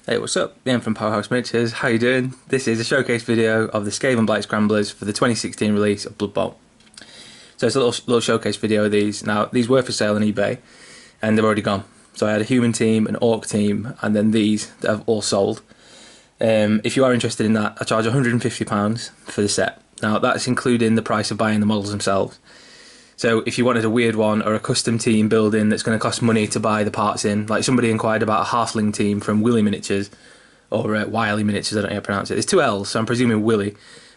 Hey, what's up? Ian from Powerhouse Miniatures. How you doing? This is a showcase video of the Skavenblight Scramblers for the 2016 release of Blood Bowl. So it's a little showcase video of these. Now, these were for sale on eBay, and they've already gone. So I had a human team, an orc team, and then these that have all sold. If you are interested in that, I charge £150 for the set. Now, that's including the price of buying the models themselves. So if you wanted a weird one or a custom team building that's going to cost money to buy the parts in, like somebody inquired about a halfling team from Willy Miniatures, or Wiley Miniatures, I don't know how to pronounce it. There's two L's, so I'm presuming Willy,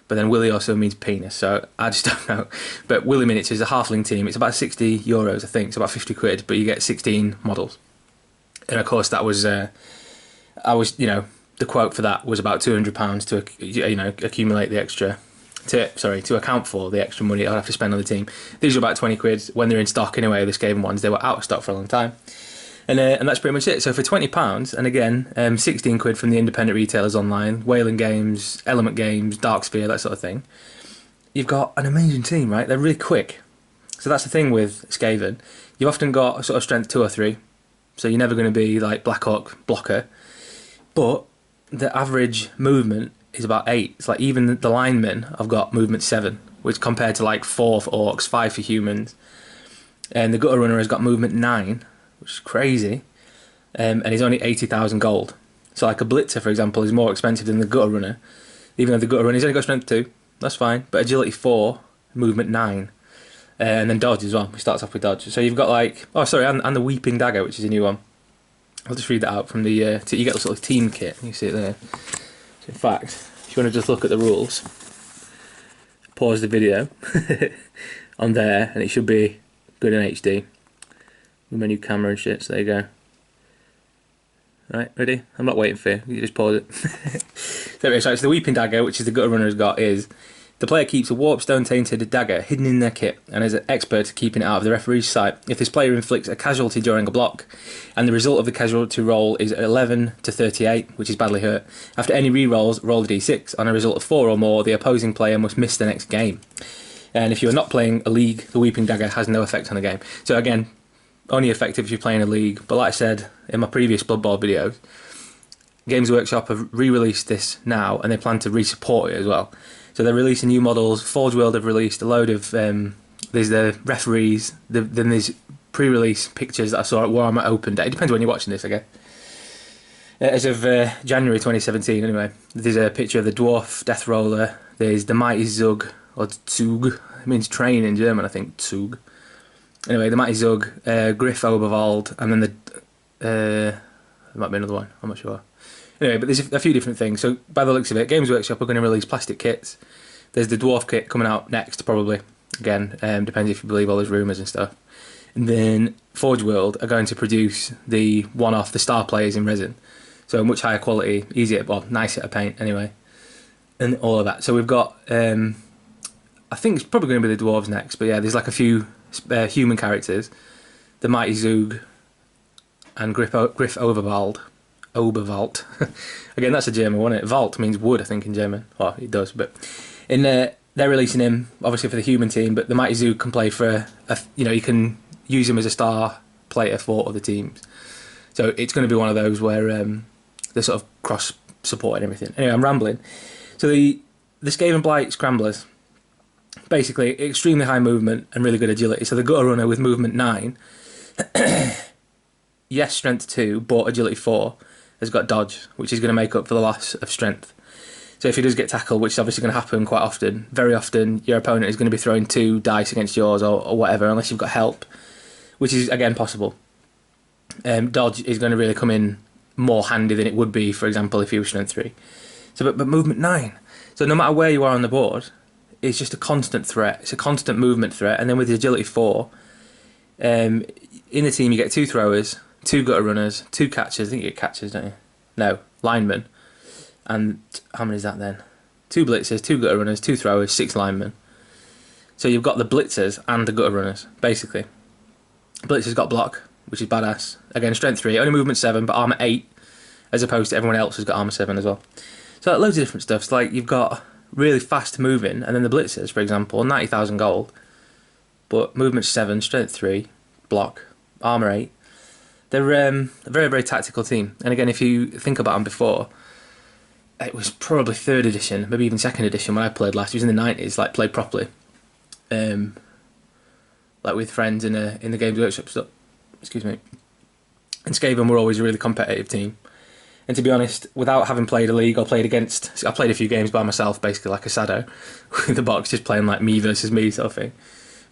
but then Willy also means penis, so I just don't know. But Willy Miniatures is a halfling team. It's about €60, I think. It's about 50 quid, but you get 16 models. And of course, that was, the quote for that was about £200 to, accumulate the extra. To account for the extra money I'd have to spend on the team. These are about 20 quid when they're in stock anyway, the Skaven ones. They were out of stock for a long time. And that's pretty much it. So for £20, and again, 16 quid from the independent retailers online, Whaling Games, Element Games, Darksphere, that sort of thing, you've got an amazing team, right? They're really quick. So that's the thing with Skaven. You've often got a sort of strength 2 or 3, so you're never going to be like Blackhawk blocker. But the average movement is about 8. It's like even the linemen have got movement 7, which compared to like 4 for orcs, 5 for humans. And the gutter runner has got movement 9, which is crazy. And he's only 80,000 gold. So like a blitzer, for example, is more expensive than the gutter runner. Even though the gutter runner's only got strength 2, that's fine. But agility 4, movement 9. And then dodge as well. He starts off with dodge. So you've got like, and the weeping dagger, which is a new one. I'll just read that out from the, you get the sort of team kit. You see it there. So in fact, if you want to just look at the rules, pause the video on there, and it should be good in HD. Menu camera and shit, so there you go. Right, ready? I'm not waiting for you, you just pause it. So the Weeping Dagger, which is the gutter runner has got, is the player keeps a warp stone tainted dagger hidden in their kit and is an expert at keeping it out of the referee's sight. If this player inflicts a casualty during a block and the result of the casualty roll is 11 to 38, which is badly hurt, after any re-rolls, roll a d6. On a result of 4 or more, the opposing player must miss the next game. And if you're not playing a league, the Weeping Dagger has no effect on the game. So again, only effective if you're playing a league, but like I said in my previous Blood Bowl videos, Games Workshop have re-released this now and they plan to re-support it as well. So they're releasing new models. Forge World have released a load of, there's the referees, then there's pre-release pictures that I saw at Warhammer Open Day. It depends when you're watching this, I guess. As of January 2017, anyway, there's a picture of the Dwarf Death Roller. There's the Mighty Zug, or Zug, it means train in German, I think, Zug. Anyway, the Mighty Zug, Griff Oberwald, and then there might be another one, I'm not sure. Anyway, but there's a few different things. So by the looks of it, Games Workshop are going to release plastic kits. There's the Dwarf kit coming out next, probably. Again, depends if you believe all those rumours and stuff. And then Forge World are going to produce the one-off, the star players in resin. So much higher quality, easier, well, nicer to paint anyway. And all of that. So we've got, I think it's probably going to be the Dwarves next. But yeah, there's like a few human characters. The Mighty Zug and Griff Overwald. Oberwald. Again, that's a German one, isn't it? Wald means wood, I think, in German. Well, it does, but in they're releasing him obviously for the human team, but the Mighty Zoo can play for you can use him as a star player for other teams. So it's going to be one of those where they're sort of cross support and everything. Anyway, I'm rambling. So the Skavenblight Scramblers, basically extremely high movement and really good agility. So the gutter runner with movement 9, yes, strength 2, but agility 4. Has got dodge, which is going to make up for the loss of strength. So if he does get tackled, which is obviously going to happen quite often, very often your opponent is going to be throwing 2 dice against yours or whatever, unless you've got help, which is again possible. Dodge is going to really come in more handy than it would be, for example, if he was strength 3. So, but movement 9. So no matter where you are on the board, it's just a constant threat. It's a constant movement threat. And then with the agility 4, in the team you get 2 throwers, 2 gutter runners, 2 catchers. I think you get catchers, don't you? No, linemen. And how many is that then? 2 blitzers, 2 gutter runners, 2 throwers, 6 linemen. So you've got the blitzers and the gutter runners, basically. Blitzers got block, which is badass. Again, strength 3, only movement 7, but armor 8, as opposed to everyone else who's got armor 7 as well. So loads of different stuff. It's like you've got really fast moving, and then the blitzers, for example, 90,000 gold, but movement 7, strength 3, block, armor 8. They're a very, very tactical team. And again, if you think about them before, it was probably 3rd edition, maybe even 2nd edition when I played last. It was in the 90s, like played properly. Like with friends in the Games Workshop stuff. Excuse me. And Skaven were always a really competitive team. And to be honest, without having played a league or played against... I played a few games by myself, basically like a Sado, with the box, just playing like me versus me sort of thing.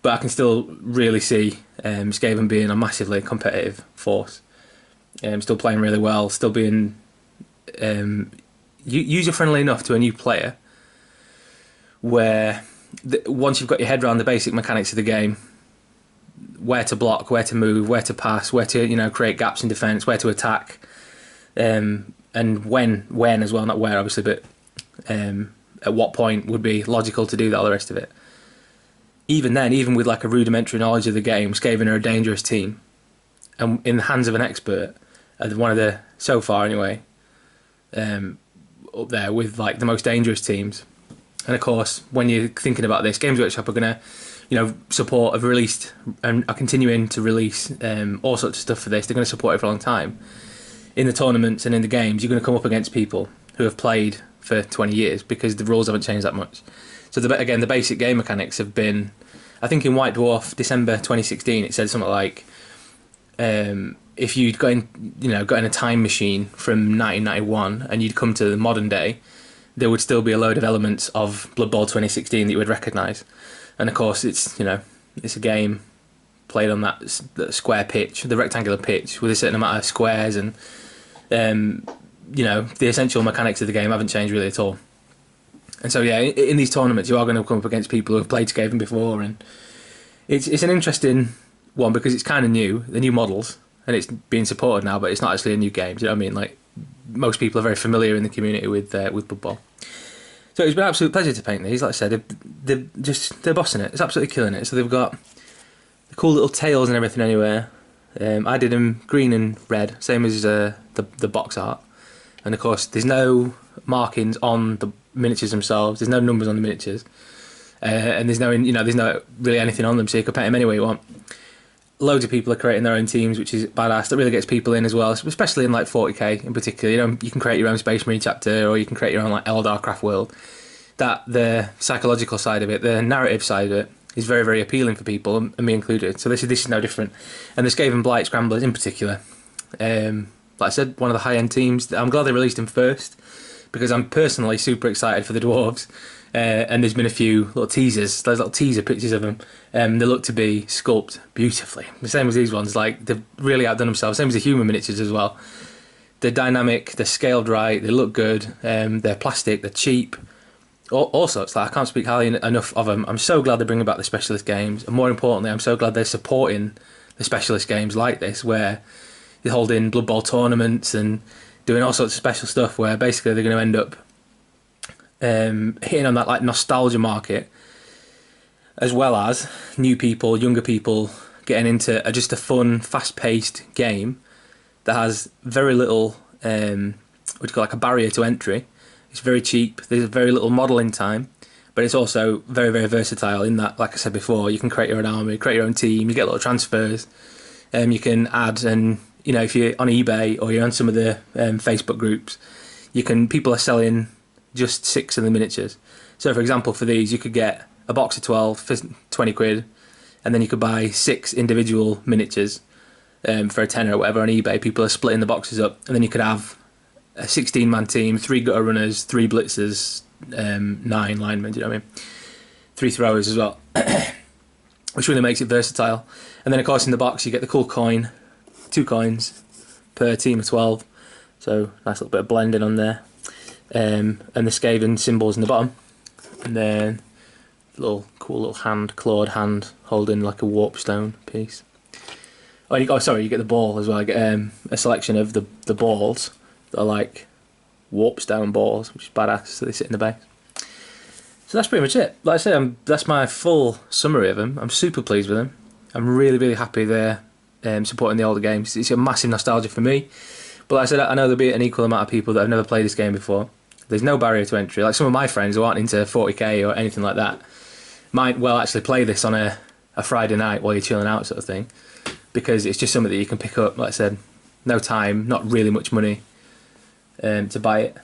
But I can still really see Skaven being a massively competitive force. Still playing really well, still being user-friendly enough to a new player, where once you've got your head around the basic mechanics of the game, where to block, where to move, where to pass, where to create gaps in defence, where to attack, and when as well, not where obviously, but at what point would be logical to do that, all the rest of it. Even then, even with like a rudimentary knowledge of the game, Skaven are a dangerous team, and in the hands of an expert, one of the, so far anyway, up there with like the most dangerous teams. And of course, when you're thinking about this, Games Workshop are going to, support, have released and are continuing to release all sorts of stuff for this. They're going to support it for a long time. In the tournaments and in the games, you're going to come up against people who have played for 20 years because the rules haven't changed that much. So the basic game mechanics have been, I think in White Dwarf, December 2016, it said something like, if you'd got in a time machine from 1991 and you'd come to the modern day, there would still be a load of elements of Blood Bowl 2016 that you would recognise. And of course, it's a game played on that square pitch, the rectangular pitch, with a certain amount of squares, and the essential mechanics of the game haven't changed really at all. And so in these tournaments, you are going to come up against people who have played Skaven before, and it's an interesting one because it's kind of new, the new models, and it's being supported now, but it's not actually a new game. Do you know what I mean? Like, most people are very familiar in the community with Blood Bowl. So it's been an absolute pleasure to paint these. Like I said, they're bossing it. It's absolutely killing it. So they've got the cool little tails and everything anywhere. I did them green and red, same as the box art. And of course, there's no markings on the miniatures themselves. There's no numbers on the miniatures, and there's no really anything on them. So you can paint them any way you want. Loads of people are creating their own teams, which is badass. That really gets people in as well, especially in like 40k in particular. You can create your own Space Marine chapter, or you can create your own like Eldar craft world. That the psychological side of it, the narrative side of it, is very, very appealing for people, and me included. So this is no different. And the Skavenblight Scramblers in particular, like I said, one of the high-end teams. I'm glad they released them first, because I'm personally super excited for the dwarves. And there's been a few little teasers, those little teaser pictures of them. They look to be sculpted beautifully, the same as these ones. Like, they've really outdone themselves. Same as the human miniatures as well. They're dynamic, they're scaled right, they look good. They're plastic, they're cheap. All sorts. Like, I can't speak highly enough of them. I'm so glad they're bringing back the specialist games, and more importantly, I'm so glad they're supporting the specialist games like this, where they're holding Blood Bowl tournaments and doing all sorts of special stuff. Where basically they're going to end up hitting on that like nostalgia market, as well as new people, younger people getting into just a fun, fast-paced game that has very little like a barrier to entry. It's very cheap. There's very little modelling time, but it's also very, very versatile in that, like I said before, you can create your own army, create your own team, you get little transfers, you can add, and if you're on eBay or you're on some of the Facebook groups, people are selling just 6 of the miniatures. So for example, for these, you could get a box of 12 for 20 quid, and then you could buy 6 individual miniatures for a tenner or whatever on eBay. People are splitting the boxes up, and then you could have a 16-man team, 3 gutter runners, 3 blitzers, 9 linemen, do you know what I mean? 3 throwers as well, which really makes it versatile. And then of course in the box you get the cool coin, 2 coins per team of 12, so nice little bit of blending on there. And the Skaven symbols in the bottom, and then cool little hand, clawed hand holding like a warp stone piece. You get the ball as well. You get a selection of the balls that are like warp stone balls, which is badass. So they sit in the base. So that's pretty much it. Like I say, that's my full summary of them. I'm super pleased with them. I'm really, really happy they're supporting the older games. It's a massive nostalgia for me. But like I said, I know there'll be an equal amount of people that have never played this game before. There's no barrier to entry. Like some of my friends who aren't into 40k or anything like that might well actually play this on a Friday night while you're chilling out, sort of thing. because it's just something that you can pick up. Like I said, no time, not really much money to buy it,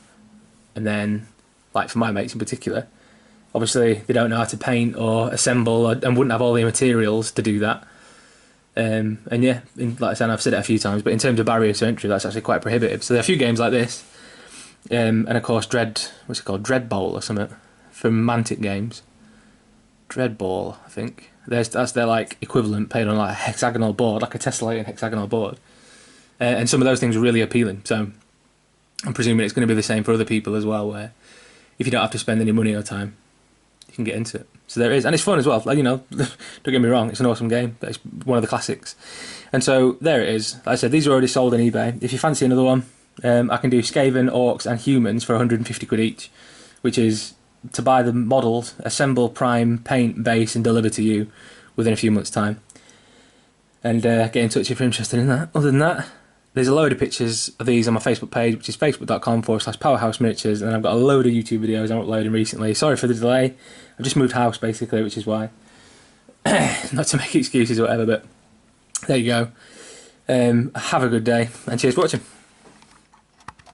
and then like for my mates in particular, obviously they don't know how to paint or assemble and wouldn't have all the materials to do that. And yeah, like I said, I've said it a few times, but in terms of barriers to entry, that's actually quite prohibitive. So there are a few games like this, and of course what's it called, Dread Bowl or something, from Mantic Games. Dread Ball, I think. That's their like equivalent, played on like a hexagonal board, like a tessellated hexagonal board. And some of those things are really appealing. So I'm presuming it's going to be the same for other people as well, where if you don't have to spend any money or time, you can get into it. So there it is, and it's fun as well. Like, you know, don't get me wrong, it's an awesome game. It's one of the classics. And so there it is. Like I said, these are already sold on eBay. If you fancy another one, I can do Skaven, Orcs, and Humans for 150 quid each, which is to buy the models, assemble, prime, paint, base, and deliver to you within a few months' time. And get in touch if you're interested in that. Other than that, there's a load of pictures of these on my Facebook page, which is facebook.com/Powerhouse Miniatures, and I've got a load of YouTube videos I'm uploading recently. Sorry for the delay. I've just moved house, basically, which is why. Not to make excuses or whatever, but there you go. Have a good day, and cheers for watching.